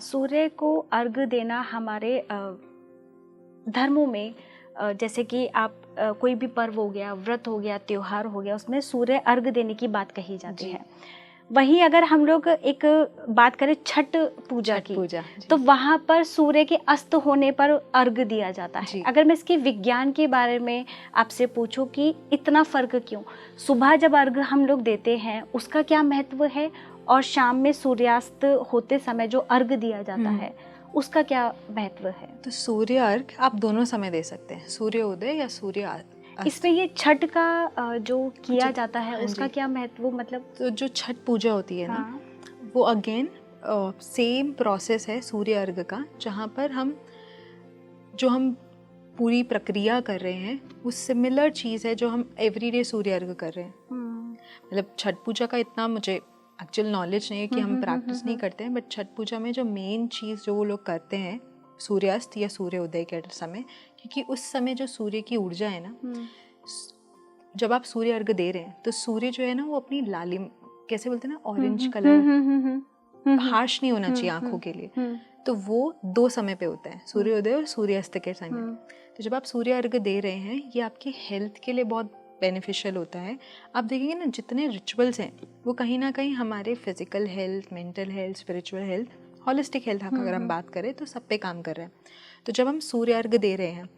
सूर्य को अर्घ देना हमारे धर्मों में जैसे कि आप कोई भी पर्व हो गया, व्रत हो गया, त्योहार हो गया, उसमें सूर्य अर्घ देने की बात कही जाती है। वहीं अगर हम लोग एक बात करें छठ पूजा की, तो वहाँ पर सूर्य के अस्त होने पर अर्घ दिया जाता है। अगर मैं इसके विज्ञान के बारे में आपसे पूछूं कि इतना फर्क क्यों, सुबह जब अर्घ हम लोग देते हैं उसका क्या महत्व है, और शाम में सूर्यास्त होते समय जो अर्घ दिया जाता है उसका क्या महत्व है? तो सूर्य अर्घ आप दोनों समय दे सकते हैं, सूर्य उदय या सूर्य। इसमें ये छठ का जो किया जाता है उसका क्या महत्व, मतलब तो जो छठ पूजा होती है ना, वो अगेन सेम प्रोसेस है सूर्य अर्घ का, जहाँ पर हम पूरी प्रक्रिया कर रहे हैं वो सिमिलर चीज़ है जो हम एवरीडे सूर्य अर्घ कर रहे हैं। मतलब छठ पूजा का इतना मुझे एक्चुअल नॉलेज नहीं है कि हम प्रैक्टिस नहीं करते हैं, बट छठ पूजा में जो मेन चीज़ जो वो लोग करते हैं सूर्यास्त या सूर्य उदय के समय, क्योंकि उस समय जो सूर्य की ऊर्जा है ना, जब आप सूर्य अर्घ दे रहे हैं तो सूर्य जो है ना वो अपनी लालिम, कैसे बोलते हैं ना, ऑरेंज कलर हार्श नहीं होना चाहिए आंखों के लिए, तो वो 2 समय पे होता है, सूर्योदय और सूर्यास्त के समय। तो जब आप सूर्य अर्घ दे रहे हैं ये आपकी हेल्थ के लिए बहुत बेनिफिशियल होता है। आप देखेंगे ना जितने रिचुअल्स हैं वो कहीं ना कहीं हमारे physical health, mental health, spiritual health, holistic health अगर हम बात करें तो सब पे काम कर रहे हैं। तो जब हम सूर्य अर्घ दे रहे हैं,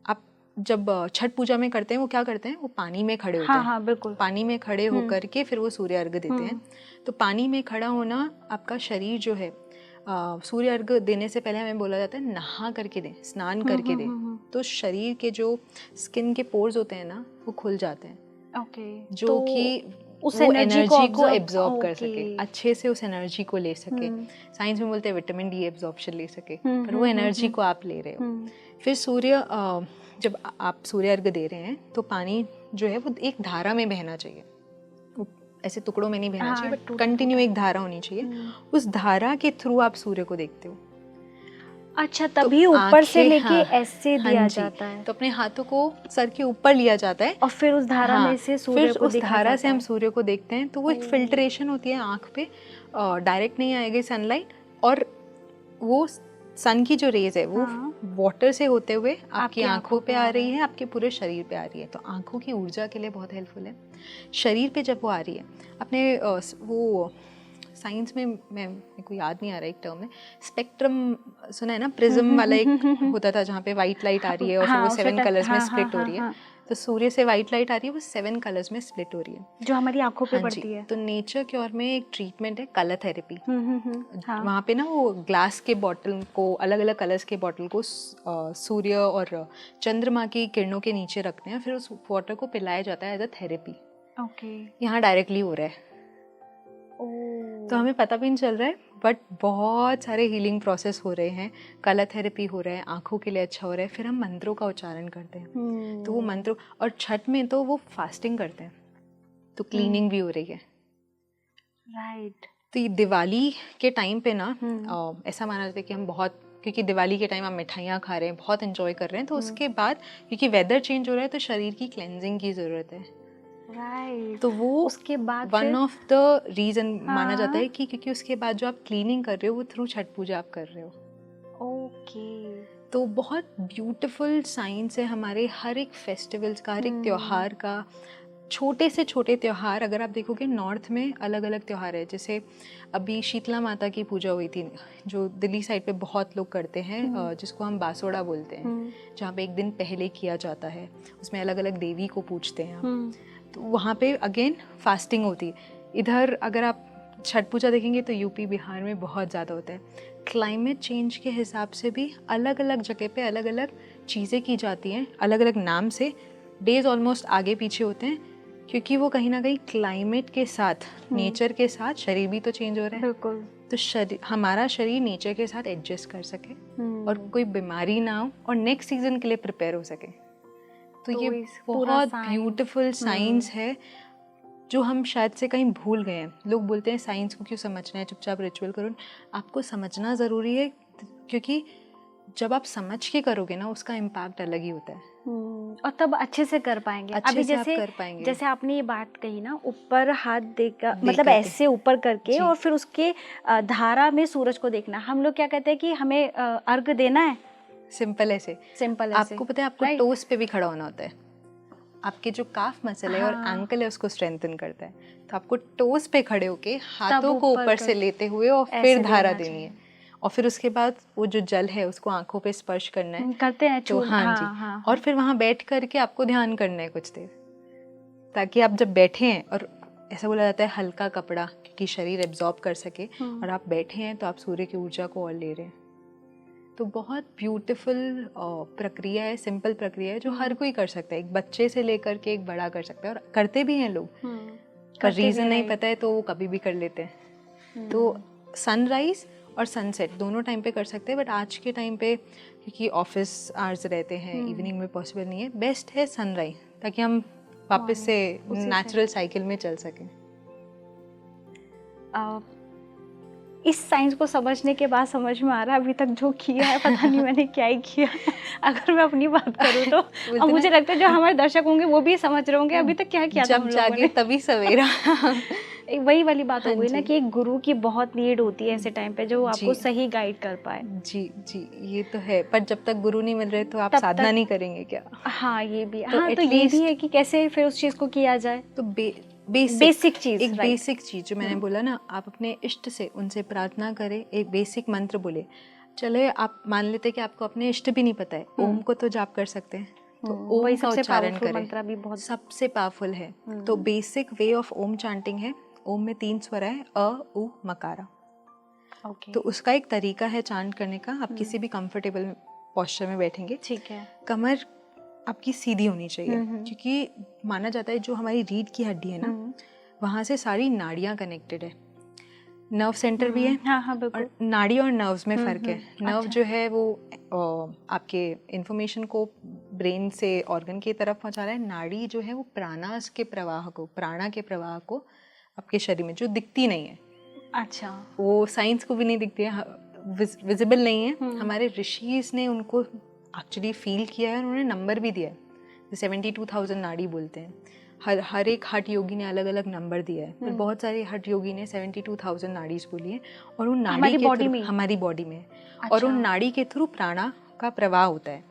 आप जब छठ पूजा में करते हैं वो क्या करते हैं, वो पानी में खड़े होते हैं। हाँ, बिल्कुल। पानी में खड़े होकर के फिर वो सूर्य अर्घ देते हैं। तो पानी में खड़ा होना, आपका शरीर जो है सूर्य अर्घ देने से पहले हमें बोला जाता है नहा करके दें, स्नान करके दें, तो शरीर के जो स्किन के पोर्स होते हैं ना वो खुल जाते हैं, जो तो कि उस एनर्जी को एब्जॉर्ब कर सके, अच्छे से उस एनर्जी को ले सके। साइंस में बोलते हैं विटामिन डी एब्जॉर्प्शन ले सके, पर वो एनर्जी को आप ले रहे हो। फिर सूर्य जब आप सूर्य अर्घ दे रहे हैं तो पानी जो है वो एक धारा में बहना चाहिए, ऐसे टुकड़ों में नहीं बहना चाहिए, बट कंटिन्यू एक धारा होनी चाहिए। उस धारा के थ्रू आप सूर्य को देखते हो। अच्छा, तभी तो ऊपर से लेके ऐसे दिया जाता है। तो अपने हाथों को सर के ऊपर लिया जाता है और फिर उस धारा में से सूर्य को देखा धारा से हम सूर्य को देखते हैं। तो वो एक फिल्ट्रेशन होती है आँख पे, डायरेक्ट नहीं आएगी सनलाइट, और वो सन की जो रेज है वो वाटर से होते हुए आपकी आंखों पे आ रही है, आपके पूरे शरीर पे आ रही है। तो आंखों की ऊर्जा के लिए बहुत हेल्पफुल है। शरीर पे जब वो आ रही है, अपने वो साइंस में मेरे को याद नहीं आ रहा एक टर्म है, स्पेक्ट्रम सुना है ना, प्रिज्म वाला एक होता था जहाँ पे वाइट लाइट आ रही है और फिर वो 7 कलर्स में स्प्लिट हो रही है। तो सूर्य से वाइट लाइट आ रही है, वो 7 कलर्स में स्प्लिट हो रही है, जो हमारी आंखों पे पड़ती है। तो नेचर के और में एक ट्रीटमेंट है कलर थेरेपी। वहाँ पे ना वो ग्लास के बॉटल को, अलग अलग कलर्स के बॉटल को सूर्य और चंद्रमा की किरणों के नीचे रखते हैं, फिर उस वाटर को पिलाया जाता है एज अ थेरेपी। यहाँ डायरेक्टली हो रहा है, तो हमें पता भी नहीं चल रहा है, बट बहुत सारे हीलिंग प्रोसेस हो रहे हैं, कलर थेरेपी हो रहा है, आंखों के लिए अच्छा हो रहा है। फिर हम मंत्रों का उच्चारण करते हैं, तो वो मंत्रों, और छठ में तो वो फास्टिंग करते हैं, तो क्लीनिंग भी हो रही है। राइट। तो ये दिवाली के टाइम पे ना ऐसा माना जाता है कि हम बहुत, क्योंकि दिवाली के टाइम हम मिठाइयाँ खा रहे हैं, बहुत एंजॉय कर रहे हैं, तो उसके बाद क्योंकि वेदर चेंज हो रहा है तो शरीर की क्लेंजिंग की ज़रूरत है। राइट। तो वो उसके बाद वन ऑफ द रीजन माना जाता है कि क्योंकि उसके बाद जो आप क्लीनिंग कर रहे हो वो थ्रू छठ पूजा आप कर रहे हो। ओके। तो बहुत ब्यूटीफुल साइंस है हमारे हर एक फेस्टिवल्स का, हर एक त्योहार का। छोटे से छोटे त्योहार अगर आप देखोगे, नॉर्थ में अलग अलग त्योहार है। जैसे अभी शीतला माता की पूजा हुई थी, जो दिल्ली साइड पे बहुत लोग करते हैं, जिसको हम बासोड़ा बोलते हैं, जहाँ पे एक दिन पहले किया जाता है, उसमें अलग अलग देवी को पूजते हैं। तो वहाँ पे अगेन फास्टिंग होती है। इधर अगर आप छठ पूजा देखेंगे तो यूपी बिहार में बहुत ज़्यादा होता है। क्लाइमेट चेंज के हिसाब से भी अलग अलग जगह पे अलग अलग चीज़ें की जाती हैं, अलग अलग नाम से। डेज ऑलमोस्ट आगे पीछे होते हैं, क्योंकि वो कहीं ना कहीं क्लाइमेट के साथ, नेचर के साथ, शरीर भी तो चेंज हो रहा है। बिल्कुल। तो हमारा शरीर नेचर के साथ एडजस्ट कर सके और कोई बीमारी ना हो और नेक्स्ट सीजन के लिए प्रिपेयर हो सके। तो ये बहुत ब्यूटीफुल साइंस है जो हम शायद से कहीं भूल गए हैं। लोग बोलते हैं साइंस को क्यों समझना है, चुपचाप रिचुअल करो। आपको समझना ज़रूरी है, क्योंकि जब आप समझ के करोगे ना उसका इम्पैक्ट अलग ही होता है। और तब अच्छे से कर पाएंगे। अच्छे अभी से आप जैसे कर पाएंगे। जैसे आपने ये बात कही ना, ऊपर हाथ देकर दे मतलब करके। ऐसे ऊपर करके जी। और फिर उसके धारा में सूरज को देखना। हम लोग क्या कहते हैं कि हमें अर्घ देना है, सिंपल ऐसे। सिंपल ऐसे। आपको पता है आपको Right? टोस पे भी खड़ा होना होता है। आपके जो काफ मसल है और हाँ। एंकल है उसको स्ट्रेंथन करता है, तो आपको टोस पे खड़े होके हाथों को ऊपर ऊपर कर- से लेते हुए और ऐसे फिर धारा देना देनी चाहिए। है। और फिर उसके बाद वो जो जल है उसको आंखों पे स्पर्श करना है। करते हैं तो हाँ जी। हाँ। और फिर वहाँ बैठ करके आपको ध्यान करना है कुछ देर, ताकि आप जब बैठे हैं, और ऐसा बोला जाता है हल्का कपड़ा, क्योंकि शरीर एब्जॉर्ब कर सके, और आप बैठे हैं तो आप सूर्य की ऊर्जा को और ले रहे हैं। तो बहुत ब्यूटीफुल प्रक्रिया है, सिंपल प्रक्रिया है जो हर कोई कर सकता है। एक बच्चे से लेकर के एक बड़ा कर सकता है, और करते भी हैं लोग। पर रीज़न नहीं पता है तो वो कभी भी कर लेते हैं। तो सनराइज और सनसेट दोनों टाइम पे कर सकते हैं, बट आज के टाइम पे क्योंकि ऑफिस आवर्स रहते हैं, इवनिंग में पॉसिबल नहीं है, बेस्ट है सनराइज, ताकि हम वापस से नेचुरल साइकिल में चल सकें। इस साइंस को समझने के बाद समझ में आ रहा है अभी तक जो किया है पता नहीं मैंने क्या ही किया। अगर मैं अपनी बात करूँ तो और मुझे लगता है जो हमारे दर्शक होंगे वो भी समझ रहे होंगे अभी तक क्या किया था हम लोगों ने। जब जागे तभी सवेरा। वही वाली बात हो गई ना कि एक गुरु की बहुत नीड होती है ऐसे टाइम पे जो आपको सही गाइड कर पाए। जी जी, ये तो है, पर जब तक गुरु नहीं मिल रहे तो आप साधना नहीं करेंगे क्या? हाँ ये भी, तो हाँ तो ये भी है कि कैसे फिर उस चीज को किया जाए। तो बेसिक चीज, एक बेसिक चीज जो मैंने बोला ना, आप अपने इष्ट से उनसे प्रार्थना करें, एक बेसिक मंत्र बोले। चले आप मान लेते कि आपको अपने इष्ट भी नहीं पता है, ओम को तो जाप कर सकते हैं, तो ओम का उच्चारण करें, मंत्र भी बहुत सबसे पावरफुल है। तो basic way of Om chanting है, ओम में 3 स्वर है, अ उ मकारा। तो उसका एक तरीका है चांट करने का। आप किसी भी कंफर्टेबल पोस्चर में बैठेंगे, ठीक है, कमर आपकी सीधी होनी चाहिए, क्योंकि माना जाता है जो हमारी रीढ़ की हड्डी है ना, वहाँ से सारी नाड़ियाँ कनेक्टेड है, नर्व सेंटर भी है। हाँ, और नाड़ी और नर्व्स में फ़र्क है। नर्व जो है वो आपके इन्फॉर्मेशन को ब्रेन से ऑर्गन की तरफ पहुँचा रहा है। नाड़ी जो है वो प्राणास के प्रवाह को, प्राणा के प्रवाह को आपके शरीर में, जो दिखती नहीं है, अच्छा, वो साइंस को भी नहीं दिखती है, विजिबल नहीं है। हमारे ऋषिज ने उनको एक्चुअली फील किया है, उन्होंने नंबर भी दिया है, 72,000 नाड़ी बोलते हैं। हर एक हठ योगी ने अलग अलग नंबर दिया है, पर बहुत सारे हठ योगी ने 72,000 नाड़ीज बोली है, और उन नाड़ी के थ्रू हमारी बॉडी में, और उन नाड़ी के थ्रू प्राणा का प्रवाह होता है।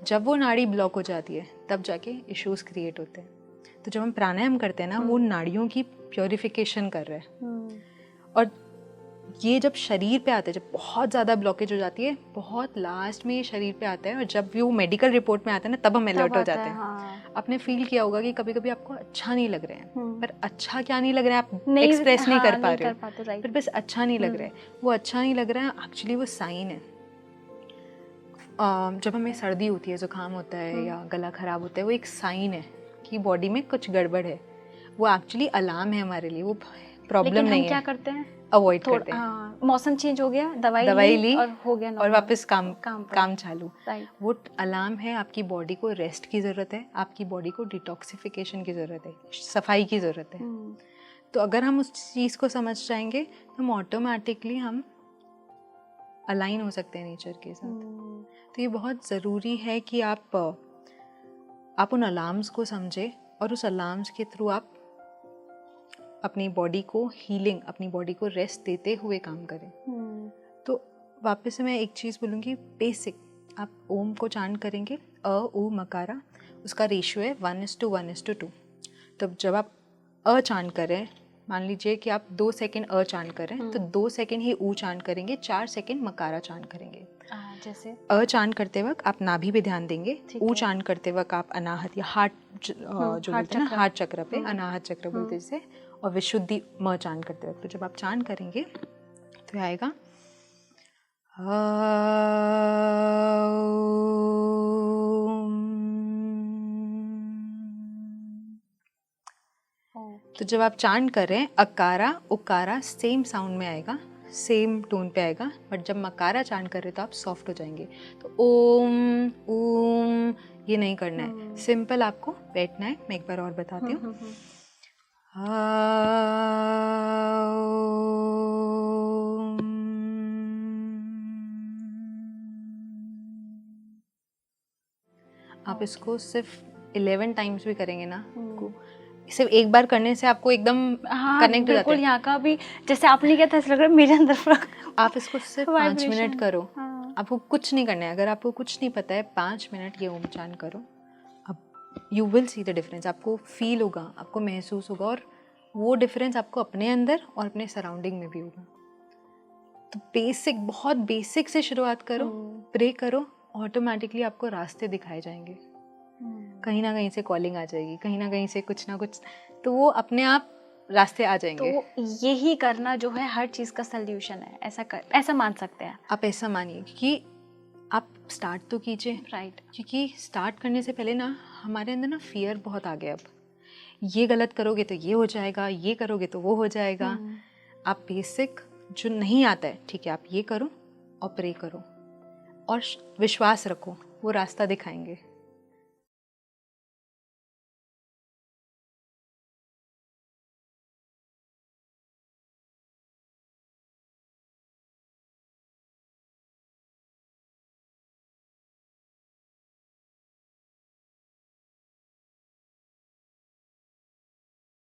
जब वो नाड़ी ब्लॉक हो जाती है तब जाके इश्यूज क्रिएट होते हैं। तो जब हम प्राणायाम करते हैं ना, वो नाड़ियों की प्योरिफिकेशन कर रहे हैं। और ये जब शरीर पे आता है, जब बहुत ज़्यादा ब्लॉकेज हो जाती है, बहुत लास्ट में ये शरीर पे आता है, और जब वो मेडिकल रिपोर्ट में आता है ना, तब हम अलर्ट हो जाते हैं। हाँ। आपने फील किया होगा कि कभी कभी आपको अच्छा नहीं लग रहा है, पर अच्छा क्या नहीं लग रहा है आप एक्सप्रेस नहीं कर पा रहे हो, फिर बस अच्छा नहीं लग रहा है। वो अच्छा नहीं लग रहा है एक्चुअली वो साइन है। जब हमें सर्दी होती है, जुकाम होता है या गला खराब होता है, वो एक साइन है कि बॉडी में कुछ गड़बड़ है। वो एक्चुअली अलार्म है हमारे लिए, वो प्रॉब्लम नहीं है। क्या करते हैं, अवॉइड करते हैं। मौसम चेंज हो गया, दवाई ली और हो गया, और वापस काम चालू। वो अलार्म है, आपकी बॉडी को रेस्ट की ज़रूरत है, आपकी बॉडी को डिटॉक्सिफिकेशन की ज़रूरत है, सफाई की ज़रूरत है। तो अगर हम उस चीज़ को समझ जाएंगे तो हम ऑटोमेटिकली हम अलाइन हो सकते हैं नेचर के साथ। तो ये बहुत ज़रूरी है कि आप उन अलार्म्स को समझें, और उस अलार्म्स के थ्रू आप अपनी बॉडी को हीलिंग, अपनी बॉडी को रेस्ट देते हुए काम करें। तो वापस से मैं एक चीज़ बोलूँगी, बेसिक आप ओम को चांट करेंगे, अ उ मकारा, उसका रेशियो है 1:1:2। तो जब आप अ चांट करें, मान लीजिए कि आप 2 सेकेंड अ चांट करें, तो 2 सेकेंड ही ऊ चांट करेंगे, 4 सेकेंड मकारा चांट करेंगे। जैसे अ चांट करते वक्त आप नाभि पे ध्यान देंगे, ऊ चांट करते वक्त आप अनाहत या हार्ट जो बोलते हैं ना, हार्ट चक्र पे, अनाहत चक्र बोलते हैं जिसे, और विशुद्धि म चांट करते वक्त। तो जब आप चांट करेंगे तो आएगा तो जब आप चांट कर रहे हैं, अकारा उकारा सेम साउंड में आएगा, सेम टोन पे आएगा, बट जब मकारा चांट कर रहे हैं तो आप सॉफ्ट हो जाएंगे। तो ओम ओम ये नहीं करना है, सिंपल आपको बैठना है। मैं एक बार और बताती हूँ। आप इसको सिर्फ 11 टाइम्स भी करेंगे ना, आपको सिर्फ एक बार करने से आपको एकदम कनेक्ट हो जाता है। यहाँ का भी जैसे आपने क्या था, ऐसा लग रहा है मेरे अंदर आप इसको सिर्फ 5 मिनट करो, आपको कुछ नहीं करना है। अगर आपको कुछ नहीं पता है, 5 मिनट ये ओम उच्चारण करो, अब you will see the difference. आपको फील होगा, आपको महसूस होगा, और वो डिफरेंस आपको अपने अंदर और अपने सराउंडिंग में भी होगा। तो बेसिक, बहुत बेसिक से शुरुआत करो, प्रे करो, ऑटोमेटिकली आपको रास्ते दिखाए जाएंगे। कहीं ना कहीं से कॉलिंग आ जाएगी, कहीं ना कहीं से कुछ ना कुछ, तो वो अपने आप रास्ते आ जाएंगे। तो यही करना जो है हर चीज़ का सल्यूशन है, ऐसा मान सकते हैं आप। ऐसा मानिए कि आप स्टार्ट तो कीजिए, राइट। क्योंकि स्टार्ट करने से पहले ना हमारे अंदर ना फियर बहुत आ गया। अब ये गलत करोगे तो ये हो जाएगा, ये करोगे तो वो हो जाएगा। आप बेसिक जो नहीं आता है, ठीक है, आप ये करो और प्रे करो और विश्वास रखो, वो रास्ता दिखाएंगे।